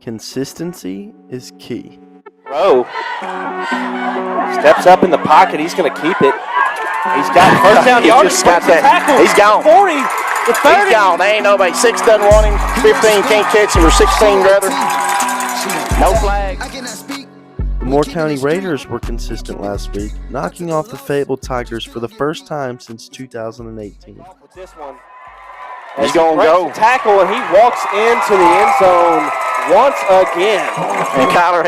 Consistency is key. Rowe steps up in the pocket. He's going to keep it. He's got first down yardage. He's got that. Tackle. He's gone. 40, the 30. He's gone. There ain't nobody. 6 doesn't want him. 15 can't catch him, or 16 rather. No flag. The Moore County Raiders were consistent last week, knocking off the Fayetteville Tigers for the first time since 2018. With this one, he's going to go. Tackle, and he walks into the end zone once again. And Kyler,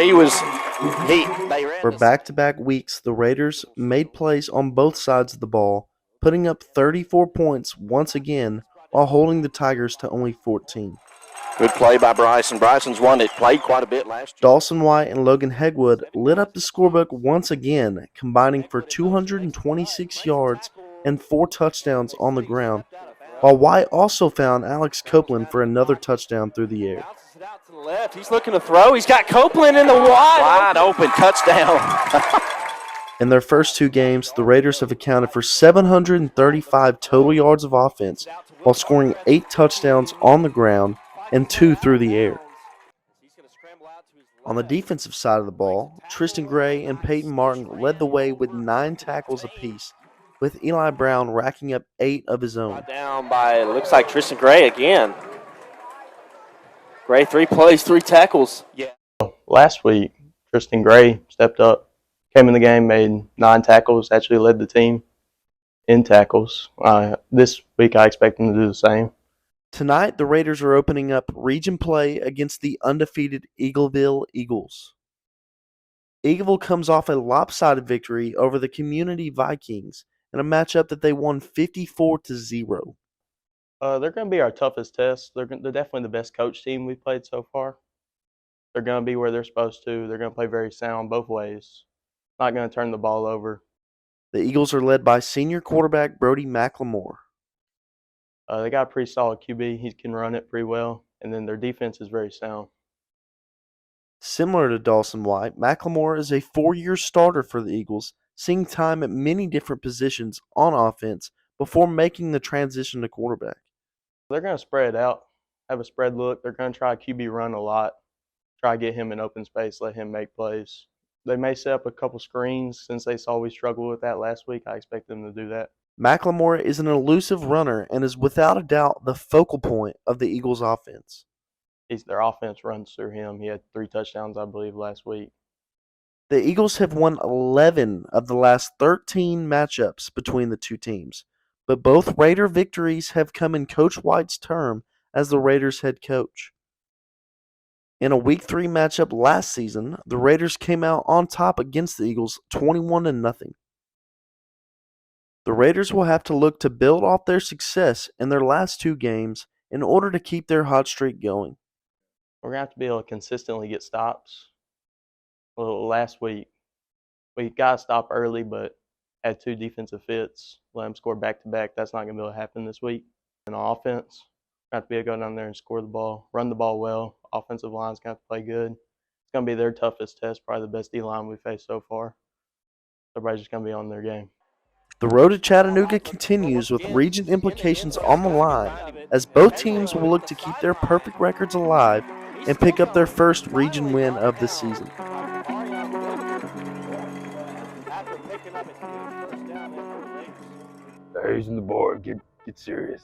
For back-to-back weeks, the Raiders made plays on both sides of the ball, putting up 34 points once again while holding the Tigers to only 14. Good play by Bryson. Bryson's one that played quite a bit last year. Dawson White and Logan Hegwood lit up the scorebook once again, combining for 226 yards and 4 touchdowns on the ground, while White also found Alex Copeland for another touchdown through the air. Out to the left. He's looking to throw. He's got Copeland in the wide open touchdown. In their first 2 games, the Raiders have accounted for 735 total yards of offense while scoring 8 touchdowns on the ground and 2 through the air. On the defensive side of the ball, Tristan Gray and Peyton Martin led the way with 9 tackles apiece, with Eli Brown racking up 8 of his own. Down by, it looks like Tristan Gray again. Gray, 3 plays, 3 tackles. Yeah. Last week, Tristan Gray stepped up, came in the game, made 9 tackles, actually led the team in tackles. This week, I expect him to do the same. Tonight, the Raiders are opening up region play against the undefeated Eagleville Eagles. Eagleville comes off a lopsided victory over the Community Vikings in a matchup that they won 54-0. They're going to be our toughest test. They're definitely the best coach team we've played so far. They're going to be where they're supposed to. They're going to play very sound both ways. Not going to turn the ball over. The Eagles are led by senior quarterback Brody McLemore. They got a pretty solid QB. He can run it pretty well. And then their defense is very sound. Similar to Dawson White, McLemore is a 4-year starter for the Eagles, seeing time at many different positions on offense before making the transition to quarterback. They're going to spread out, have a spread look. They're going to try QB run a lot, try to get him in open space, let him make plays. They may set up a couple screens since they saw we struggled with that last week. I expect them to do that. McLemore is an elusive runner and is without a doubt the focal point of the Eagles' offense. Their offense runs through him. He had 3 touchdowns, I believe, last week. The Eagles have won 11 of the last 13 matchups between the two teams, but both Raider victories have come in Coach White's term as the Raiders' head coach. In a Week 3 matchup last season, the Raiders came out on top against the Eagles 21-0. The Raiders will have to look to build off their success in their last 2 games in order to keep their hot streak going. We're going to have to be able to consistently get stops. Well, last week, we got a stop early, but had 2 defensive fits. Let them score back-to-back. That's not going to be able to happen this week. And on offense, we're going to have to be able to go down there and score the ball, run the ball well. Offensive line's going to have to play good. It's going to be their toughest test, probably the best D-line we've faced so far. Everybody's just going to be on their game. The road to Chattanooga continues with region implications on the line as both teams will look to keep their perfect records alive and pick up their first region win of the season. They're using the board. Get serious.